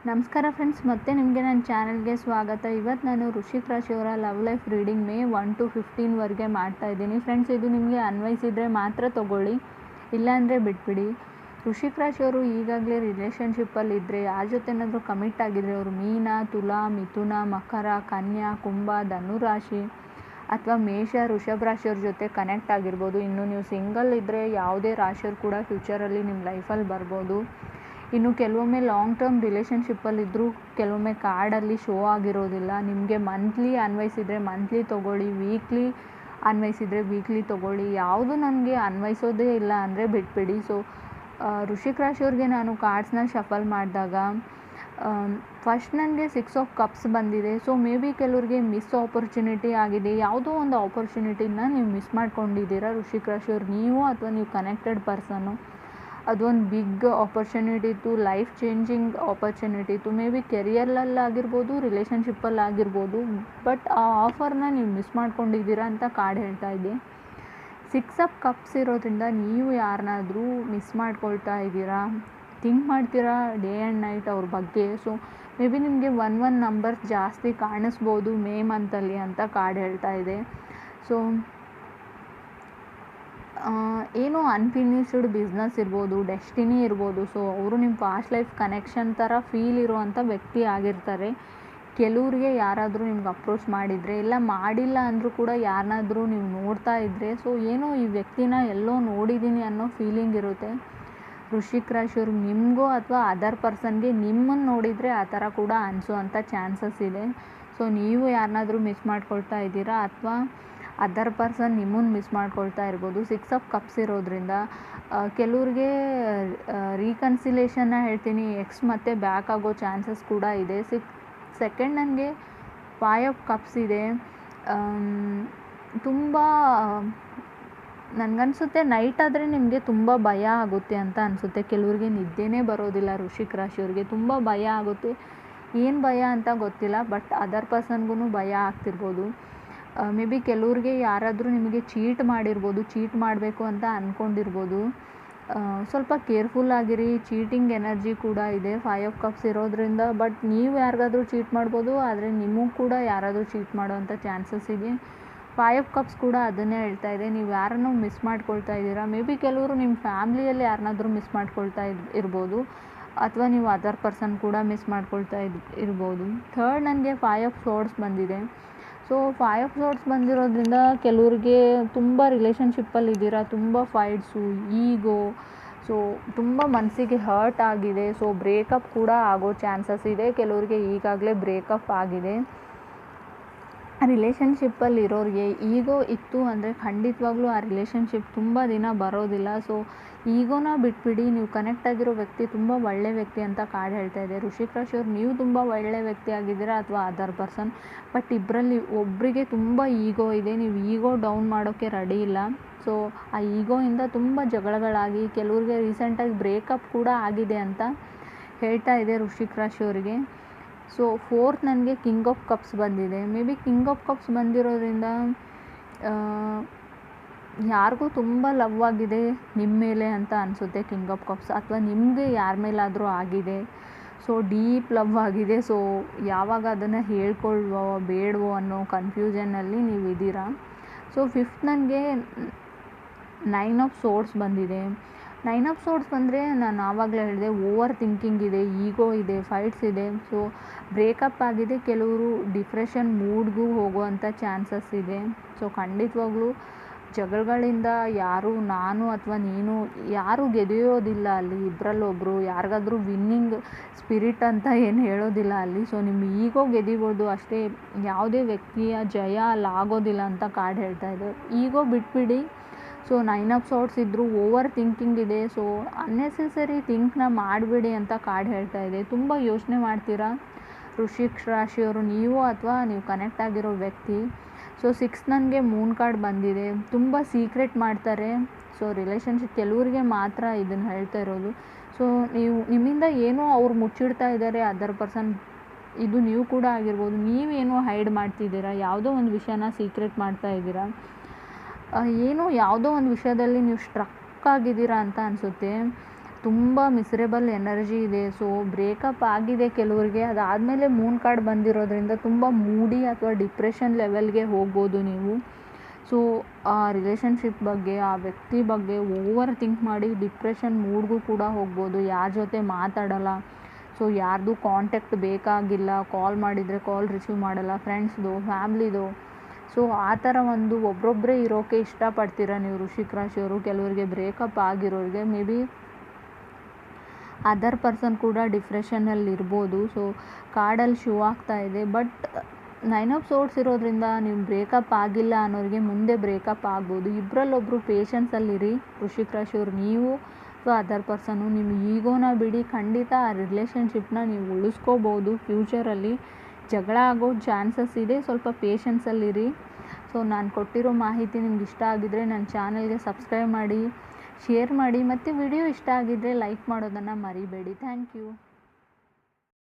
ನಮಸ್ಕಾರ ಫ್ರೆಂಡ್ಸ್, ಮತ್ತೆ ನಿಮಗೆ ನನ್ನ ಚಾನಲ್ಗೆ ಸ್ವಾಗತ. ಇವತ್ತು ನಾನು ವೃಶ್ಚಿಕ ರಾಶಿಯವರ love life reading May 1 to 15 ಮಾಡ್ತಾ ಇದ್ದೀನಿ. ಫ್ರೆಂಡ್ಸ್, ಇದು ನಿಮಗೆ ಅನ್ವಯಿಸಿದರೆ ಮಾತ್ರ ತೊಗೊಳ್ಳಿ, ಇಲ್ಲಾಂದರೆ ಬಿಟ್ಬಿಡಿ. ವೃಶ್ಚಿಕ ರಾಶಿಯವರು ಈಗಾಗಲೇ ರಿಲೇಷನ್ಶಿಪ್ಪಲ್ಲಿ ಇದ್ದರೆ, ಯಾರ ಜೊತೆನಾದರೂ ಕಮಿಟ್ ಆಗಿದ್ರೆ, ಅವರು ಮೀನ, ತುಲಾ, ಮಿಥುನ, ಮಕರ, ಕನ್ಯಾ, ಕುಂಭ, ಧನು ರಾಶಿ ಅಥವಾ ಮೇಷ, ವೃಷಭ ರಾಶಿಯವ್ರ ಜೊತೆ ಕನೆಕ್ಟ್ ಆಗಿರ್ಬೋದು. ಇನ್ನು ನೀವು ಸಿಂಗಲ್ ಇದ್ದರೆ ಯಾವುದೇ ರಾಶಿಯವ್ರು ಕೂಡ ಫ್ಯೂಚರಲ್ಲಿ ನಿಮ್ಮ ಲೈಫಲ್ಲಿ ಬರ್ಬೋದು. ಇನ್ನು ಕೆಲವೊಮ್ಮೆ ಲಾಂಗ್ ಟರ್ಮ್ ರಿಲೇಷನ್ಶಿಪ್ಪಲ್ಲಿದ್ದರೂ ಕೆಲವೊಮ್ಮೆ ಕಾರ್ಡಲ್ಲಿ ಶೋ ಆಗಿರೋದಿಲ್ಲ. ನಿಮಗೆ ಮಂತ್ಲಿ ಅನ್ವಯಿಸಿದರೆ ಮಂತ್ಲಿ ತೊಗೊಳ್ಳಿ, ವೀಕ್ಲಿ ಅನ್ವಯಿಸಿದರೆ ವೀಕ್ಲಿ ತೊಗೊಳ್ಳಿ. ಯಾವುದು ನನಗೆ ಅನ್ವಯಿಸೋದೇ ಇಲ್ಲ ಅಂದರೆ ಬಿಟ್ಬಿಡಿ. ಸೊ ವೃಶ್ಚಿಕ ರಾಶಿಯವ್ರಿಗೆ ನಾನು ಕಾರ್ಡ್ಸ್ನ ಶಫಲ್ ಮಾಡಿದಾಗ ಫಸ್ಟ್ ನನಗೆ 6 ಆಫ್ ಕಪ್ಸ್ ಬಂದಿದೆ. ಸೊ ಮೇ ಬಿ ಕೆಲವ್ರಿಗೆ ಮಿಸ್ ಆಪರ್ಚುನಿಟಿ ಆಗಿದೆ. ಯಾವುದೋ ಒಂದು ಆಪರ್ಚುನಿಟಿನ ನೀವು ಮಿಸ್ ಮಾಡ್ಕೊಂಡಿದ್ದೀರಾ ವೃಶ್ಚಿಕ ರಾಶಿಯವ್ರು, ನೀವು ಅಥವಾ ನೀವು ಕನೆಕ್ಟೆಡ್ ಪರ್ಸನ್ನು. ಅದೊಂದು ಬಿಗ್ ಆಪರ್ಚುನಿಟಿ ಇತ್ತು, ಲೈಫ್ ಚೇಂಜಿಂಗ್ ಆಪರ್ಚುನಿಟಿ ಇತ್ತು. ಮೇ ಬಿ ಕೆರಿಯರಲ್ಲಾಗಿರ್ಬೋದು, ರಿಲೇಷನ್ಶಿಪ್ಪಲ್ಲಾಗಿರ್ಬೋದು. ಬಟ್ ಆ ಆಫರ್ನ ನೀವು ಮಿಸ್ ಮಾಡ್ಕೊಂಡಿದ್ದೀರಾ ಅಂತ ಕಾರ್ಡ್ ಹೇಳ್ತಾ ಇದೆ. 6 ಆಫ್ ಕಪ್ಸ್ ಇರೋದ್ರಿಂದ ನೀವು ಯಾರನ್ನಾದರೂ ಮಿಸ್ ಮಾಡ್ಕೊಳ್ತಾ ಇದ್ದೀರಾ, ಥಿಂಕ್ ಮಾಡ್ತೀರಾ ಡೇ ಆ್ಯಂಡ್ ನೈಟ್ ಅವ್ರ ಬಗ್ಗೆ. ಸೊ ಮೇ ಬಿ ನಿಮಗೆ 1 ನಂಬರ್ಸ್ ಜಾಸ್ತಿ ಕಾಣಿಸ್ಬೋದು ಮೇ ಮಂತಲ್ಲಿ ಅಂತ ಕಾರ್ಡ್ ಹೇಳ್ತಾ ಇದೆ. ಸೊ ಏನೋ ಅನ್ಫಿನಿಶ್ಡ್ ಬಿಸ್ನೆಸ್ ಇರ್ಬೋದು, ಡೆಸ್ಟಿನಿ ಇರ್ಬೋದು. ಸೊ ಅವರು ನಿಮ್ಮ ಪಾಸ್ಟ್ ಲೈಫ್ ಕನೆಕ್ಷನ್ ಥರ ಫೀಲ್ ಇರುವಂಥ ವ್ಯಕ್ತಿ ಆಗಿರ್ತಾರೆ. ಕೆಲವ್ರಿಗೆ ಯಾರಾದರೂ ನಿಮ್ಗೆ ಅಪ್ರೋಚ್ ಮಾಡಿದರೆ, ಇಲ್ಲ ಮಾಡಿಲ್ಲ ಅಂದರೂ ಕೂಡ ಯಾರನ್ನಾದರೂ ನೀವು ನೋಡ್ತಾ ಇದ್ದರೆ, ಸೊ ಏನೋ ಈ ವ್ಯಕ್ತಿನ ಎಲ್ಲೋ ನೋಡಿದ್ದೀನಿ ಅನ್ನೋ ಫೀಲಿಂಗ್ ಇರುತ್ತೆ ವೃಶ್ಚಿಕ ರಾಶಿಯವ್ರಿಗೆ. ನಿಮಗೋ ಅಥವಾ ಅದರ್ ಪರ್ಸನ್ಗೆ ನಿಮ್ಮನ್ನು ನೋಡಿದರೆ ಆ ಥರ ಕೂಡ ಅನಿಸೋವಂಥ ಚಾನ್ಸಸ್ ಇದೆ. ಸೊ ನೀವು ಯಾರನ್ನಾದರೂ ಮಿಸ್ ಮಾಡ್ಕೊಳ್ತಾ ಇದ್ದೀರಾ ಅಥವಾ ಅದರ್ ಪರ್ಸನ್ ನಿಮ್ಮನ್ನು ಮಿಸ್ ಮಾಡ್ಕೊಳ್ತಾ ಇರ್ಬೋದು. 6 ಆಫ್ ಕಪ್ಸ್ ಇರೋದ್ರಿಂದ ಕೆಲವ್ರಿಗೆ ರೀಕನ್ಸಿಲೇಷನ್ನ ಹೇಳ್ತೀನಿ, ಎಕ್ಸ್ ಮತ್ತೆ ಬ್ಯಾಕ್ ಆಗೋ ಚಾನ್ಸಸ್ ಕೂಡ ಇದೆ. ಸೆಕೆಂಡ್ ನನಗೆ 5 ಆಫ್ ಕಪ್ಸ್ ಇದೆ. ತುಂಬ ನನಗನ್ಸುತ್ತೆ ನೈಟ್ ಆದರೆ ನಿಮಗೆ ತುಂಬ ಭಯ ಆಗುತ್ತೆ ಅಂತ ಅನಿಸುತ್ತೆ. ಕೆಲವ್ರಿಗೆ ನಿದ್ದೆನೇ ಬರೋದಿಲ್ಲ ವೃಶ್ಚಿಕ ರಾಶಿಯವ್ರಿಗೆ, ತುಂಬ ಭಯ ಆಗುತ್ತೆ. ಏನು ಭಯ ಅಂತ ಗೊತ್ತಿಲ್ಲ, ಬಟ್ ಅದರ್ ಪರ್ಸನ್ಗೂ ಭಯ ಆಗ್ತಿರ್ಬೋದು. ಮೇ ಬಿ ಕೆಲವ್ರಿಗೆ ಯಾರಾದರೂ ನಿಮಗೆ ಚೀಟ್ ಮಾಡಿರ್ಬೋದು, ಚೀಟ್ ಮಾಡಬೇಕು ಅಂತ ಅಂದ್ಕೊಂಡಿರ್ಬೋದು. ಸ್ವಲ್ಪ ಕೇರ್ಫುಲ್ ಆಗಿರಿ, ಚೀಟಿಂಗ್ ಎನರ್ಜಿ ಕೂಡ ಇದೆ 5 ಆಫ್ ಕಪ್ಸ್ ಇರೋದ್ರಿಂದ. ಬಟ್ ನೀವು ಯಾರಿಗಾದ್ರೂ ಚೀಟ್ ಮಾಡ್ಬೋದು, ಆದರೆ ನಿಮಗೂ ಕೂಡ ಯಾರಾದರೂ ಚೀಟ್ ಮಾಡೋವಂಥ ಚಾನ್ಸಸ್ ಇದೆ. 5 ಆಫ್ ಕಪ್ಸ್ ಕೂಡ ಅದನ್ನೇ ಹೇಳ್ತಾ ಇದೆ, ನೀವು ಯಾರನ್ನೂ ಮಿಸ್ ಮಾಡ್ಕೊಳ್ತಾ ಇದ್ದೀರಾ. ಮೇ ಬಿ ಕೆಲವರು ನಿಮ್ಮ ಫ್ಯಾಮ್ಲಿಯಲ್ಲಿ ಯಾರನ್ನಾದರೂ ಮಿಸ್ ಮಾಡ್ಕೊಳ್ತಾ ಇರ್ಬೋದು, ಅಥವಾ ನೀವು ಅದರ್ ಪರ್ಸನ್ ಕೂಡ ಮಿಸ್ ಮಾಡ್ಕೊಳ್ತಾ ಇರ್ಬೋದು. ಥರ್ಡ್ ನನಗೆ 5 ಆಫ್ ಸೋರ್ಡ್ಸ್ ಬಂದಿದೆ. ಸೊ 5 ಆಫ್ ಸೋರ್ಡ್ಸ್ ಬಂದಿರೋದ್ರಿಂದ ಕೆಲವ್ರಿಗೆ ತುಂಬ ರಿಲೇಷನ್ಶಿಪ್ಪಲ್ಲಿದ್ದೀರಾ, ತುಂಬ ಫೈಟ್ಸು, ಈಗೋ, ಸೊ ತುಂಬ ಮನಸ್ಸಿಗೆ ಹರ್ಟ್ ಆಗಿದೆ. ಸೊ ಬ್ರೇಕಪ್ ಕೂಡ ಆಗೋ ಚಾನ್ಸಸ್ ಇದೆ. ಕೆಲವ್ರಿಗೆ ಈಗಾಗಲೇ ಬ್ರೇಕಪ್ ಆಗಿದೆ. ರಿಲೇಷನ್ಶಿಪ್ಪಲ್ಲಿರೋರಿಗೆ ಈಗೋ ಇತ್ತು ಅಂದರೆ ಖಂಡಿತವಾಗ್ಲೂ ಆ ರಿಲೇಷನ್ಶಿಪ್ ತುಂಬ ದಿನ ಬರೋದಿಲ್ಲ. ಸೊ ಈಗೋನ ಬಿಟ್ಬಿಡಿ, ನೀವು ಕನೆಕ್ಟ್ ಆಗಿರೋ ವ್ಯಕ್ತಿ ತುಂಬ ಒಳ್ಳೆ ವ್ಯಕ್ತಿ ಅಂತ ಕಾರ್ಡ್ ಹೇಳ್ತಾ ಇದೆ. ವೃಶ್ಚಿಕ ರಾಶಿಯವ್ರು ನೀವು ತುಂಬ ಒಳ್ಳೆ ವ್ಯಕ್ತಿ ಆಗಿದ್ದೀರಾ ಅಥವಾ ಅದರ್ ಪರ್ಸನ್, ಬಟ್ ಇಬ್ಬರಲ್ಲಿ ಒಬ್ಬರಿಗೆ ತುಂಬ ಈಗೋ ಇದೆ, ನೀವು ಈಗೋ ಡೌನ್ ಮಾಡೋಕ್ಕೆ ರೆಡಿ ಇಲ್ಲ. ಸೊ ಆ ಈಗೋಯಿಂದ ತುಂಬ ಜಗಳಗಳಾಗಿ ಕೆಲವ್ರಿಗೆ ರೀಸೆಂಟಾಗಿ ಬ್ರೇಕಪ್ ಕೂಡ ಆಗಿದೆ ಅಂತ ಹೇಳ್ತಾ ಇದೆ ವೃಶ್ಚಿಕ ರಾಶಿಯವರಿಗೆ. ಸೊ ಫೋರ್ತ್ ನನಗೆ ಕಿಂಗ್ ಆಫ್ ಕಪ್ಸ್ ಬಂದಿದೆ. May be king of cups ಬಂದಿರೋದ್ರಿಂದ ಯಾರಿಗೂ ತುಂಬ ಲವ್ ಆಗಿದೆ ನಿಮ್ಮ ಮೇಲೆ ಅಂತ ಅನಿಸುತ್ತೆ ಕಿಂಗ್ ಆಫ್ ಕಪ್ಸ್, ಅಥವಾ ನಿಮಗೆ ಯಾರ ಮೇಲಾದರೂ ಆಗಿದೆ. ಸೊ ಡೀಪ್ ಲವ್ ಆಗಿದೆ. ಸೊ ಯಾವಾಗ ಅದನ್ನು ಹೇಳ್ಕೊಳ್ವೋ ಬೇಡವೋ ಅನ್ನೋ ಕನ್ಫ್ಯೂಷನ್ನಲ್ಲಿ ನೀವು ಇದ್ದೀರಾ. ಸೊ ಫಿಫ್ತ್ ನನಗೆ 9 ಆಫ್ ಸೋರ್ಡ್ಸ್ ಬಂದಿದೆ. 9 ಆಫ್ ಸೋರ್ಡ್ಸ್ ಬಂದರೆ ನಾನು ಆವಾಗಲೇ ಹೇಳಿದೆ, ಓವರ್ ಥಿಂಕಿಂಗ್ ಇದೆ, ಈಗೋ ಇದೆ, ಫೈಟ್ಸ್ ಇದೆ. ಸೊ ಬ್ರೇಕಪ್ ಆಗಿದೆ. ಕೆಲವರು ಡಿಪ್ರೆಷನ್ ಮೂಡ್ಗೂ ಹೋಗುವಂಥ ಚಾನ್ಸಸ್ ಇದೆ. ಸೊ ಖಂಡಿತವಾಗ್ಲೂ ಜಗಳಗಳಿಂದ ಯಾರು ನಾನು ಅಥವಾ ನೀನು ಯಾರೂ ಗೆದಿಯೋದಿಲ್ಲ ಅಲ್ಲಿ. ಇಬ್ಬರಲ್ಲೊಬ್ಬರು ಯಾರಿಗಾದ್ರೂ ವಿನ್ನಿಂಗ್ ಸ್ಪಿರಿಟ್ ಅಂತ ಏನು ಹೇಳೋದಿಲ್ಲ ಅಲ್ಲಿ. ಸೊ ನಿಮ್ಮ ಈಗೋ ಗೆದಿಬೋದು ಅಷ್ಟೇ, ಯಾವುದೇ ವ್ಯಕ್ತಿಯ ಜಯ ಅಲ್ಲಿ ಆಗೋದಿಲ್ಲ ಅಂತ ಕಾರ್ಡ್ ಹೇಳ್ತಾ ಇದೆ. ಈಗೋ ಬಿಟ್ಬಿಡಿ. ಸೊ 9 ಆಫ್ ಸೋರ್ಡ್ಸ್ ಇದ್ದರೂ ಓವರ್ ಥಿಂಕಿಂಗ್ ಇದೆ. ಸೊ ಅನ್ನೆಸೆಸರಿ ಥಿಂಕ್ನ ಮಾಡಬೇಡಿ ಅಂತ ಕಾರ್ಡ್ ಹೇಳ್ತಾ ಇದೆ. ತುಂಬ ಯೋಚನೆ ಮಾಡ್ತೀರಾ ವೃಶ್ಚಿಕ ರಾಶಿಯವರು, ನೀವು ಅಥವಾ ನೀವು ಕನೆಕ್ಟ್ ಆಗಿರೋ ವ್ಯಕ್ತಿ. ಸೊ 6 ನನಗೆ ಮೂನ್ ಕಾರ್ಡ್ ಬಂದಿದೆ. ತುಂಬ ಸೀಕ್ರೆಟ್ ಮಾಡ್ತಾರೆ. ಸೊ ರಿಲೇಷನ್ಶಿಪ್ ಕೆಲವರಿಗೆ ಮಾತ್ರ ಇದನ್ನು ಹೇಳ್ತಾ ಇರೋದು. ಸೊ ನಿಮ್ಮಿಂದ ಏನೋ ಅವ್ರು ಮುಚ್ಚಿಡ್ತಾ ಇದ್ದಾರೆ ಅದರ್ ಪರ್ಸನ್, ಇದು ನೀವು ಕೂಡ ಆಗಿರ್ಬೋದು. ನೀವೇನೋ ಹೈಡ್ ಮಾಡ್ತಿದ್ದೀರಾ, ಯಾವುದೋ ಒಂದು ವಿಷಯನ ಸೀಕ್ರೆಟ್ ಮಾಡ್ತಾ ಇದ್ದೀರಾ, ಏನೋ ಯಾವುದೋ ಒಂದು ವಿಷಯದಲ್ಲಿ ನೀವು ಸ್ಟ್ರಕ್ ಆಗಿದ್ದೀರಾ ಅಂತ ಅನಿಸುತ್ತೆ. ತುಂಬ ಮಿಸರೇಬಲ್ ಎನರ್ಜಿ ಇದೆ. ಸೊ ಬ್ರೇಕಪ್ ಆಗಿದೆ ಕೆಲವ್ರಿಗೆ, ಅದಾದಮೇಲೆ ಮೂನ್ ಕಾರ್ಡ್ ಬಂದಿರೋದ್ರಿಂದ ತುಂಬ ಮೂಡಿ ಅಥವಾ ಡಿಪ್ರೆಷನ್ ಲೆವೆಲ್ಗೆ ಹೋಗ್ಬೋದು ನೀವು. ಸೊ ಆ ರಿಲೇಷನ್ಶಿಪ್ ಬಗ್ಗೆ, ಆ ವ್ಯಕ್ತಿ ಬಗ್ಗೆ ಓವರ್ ಥಿಂಕ್ ಮಾಡಿ ಡಿಪ್ರೆಷನ್ ಮೂಡ್ಗೂ ಕೂಡ ಹೋಗ್ಬೋದು. ಯಾರ ಜೊತೆ ಮಾತಾಡಲ್ಲ, ಸೊ ಯಾರ್ದು ಕಾಂಟ್ಯಾಕ್ಟ್ ಬೇಕಾಗಿಲ್ಲ, ಕಾಲ್ ಮಾಡಿದರೆ ಕಾಲ್ ರಿಸೀವ್ ಮಾಡಲ್ಲ, ಫ್ರೆಂಡ್ಸ್ದು, ಫ್ಯಾಮ್ಲಿದು. ಸೊ ಆ ಥರ ಒಂದು ಒಬ್ಬರೊಬ್ಬರೇ ಇರೋಕ್ಕೆ ಇಷ್ಟಪಡ್ತೀರ ನೀವು ವೃಶ್ಚಿಕ ರಾಶಿಯವರು. ಕೆಲವರಿಗೆ ಬ್ರೇಕಪ್ ಆಗಿರೋರಿಗೆ ಮೇ ಬಿ ಅದರ್ ಪರ್ಸನ್ ಕೂಡ ಡಿಪ್ರೆಷನಲ್ಲಿ ಇರ್ಬೋದು. ಸೊ ಕಾರ್ಡಲ್ಲಿ ಶೋ ಆಗ್ತಾ ಇದೆ. ಬಟ್ 9 ಆಫ್ ಸೋರ್ಟ್ಸ್ ಇರೋದ್ರಿಂದ ನೀವು ಬ್ರೇಕಪ್ ಆಗಿಲ್ಲ ಅನ್ನೋರಿಗೆ ಮುಂದೆ ಬ್ರೇಕಪ್ ಆಗ್ಬೋದು. ಇಬ್ಬರಲ್ಲೊಬ್ಬರು ಪೇಷನ್ಸಲ್ಲಿರಿ ವೃಶ್ಚಿಕ ರಾಶಿಯವರು. ನೀವು ಸೊ ಅದರ್ ಪರ್ಸನ್ನು ನಿಮ್ಮ ಈಗೋನ ಬಿಡಿ, ಖಂಡಿತ ಆ ರಿಲೇಷನ್ಶಿಪ್ನ ನೀವು ಉಳಿಸ್ಕೋಬೋದು. ಫ್ಯೂಚರಲ್ಲಿ ಜಗಳ ಆಗೋ ಚಾನ್ಸಸ್ ಇದೆ, ಸ್ವಲ್ಪ ಪೇಷನ್ಸಲ್ಲಿರಿ. ಸೊ ನಾನು ಕೊಟ್ಟಿರೋ ಮಾಹಿತಿ ನಿಮ್ಗೆ ಇಷ್ಟ ಆಗಿದ್ದರೆ ನನ್ನ ಚಾನಲ್ಗೆ ಸಬ್ಸ್ಕ್ರೈಬ್ ಮಾಡಿ, ಶೇರ್ ಮಾಡಿ, ಮತ್ತು ವಿಡಿಯೋ ಇಷ್ಟ ಆಗಿದ್ದರೆ ಲೈಕ್ ಮಾಡೋದನ್ನು ಮರಿಬೇಡಿ. Thank you.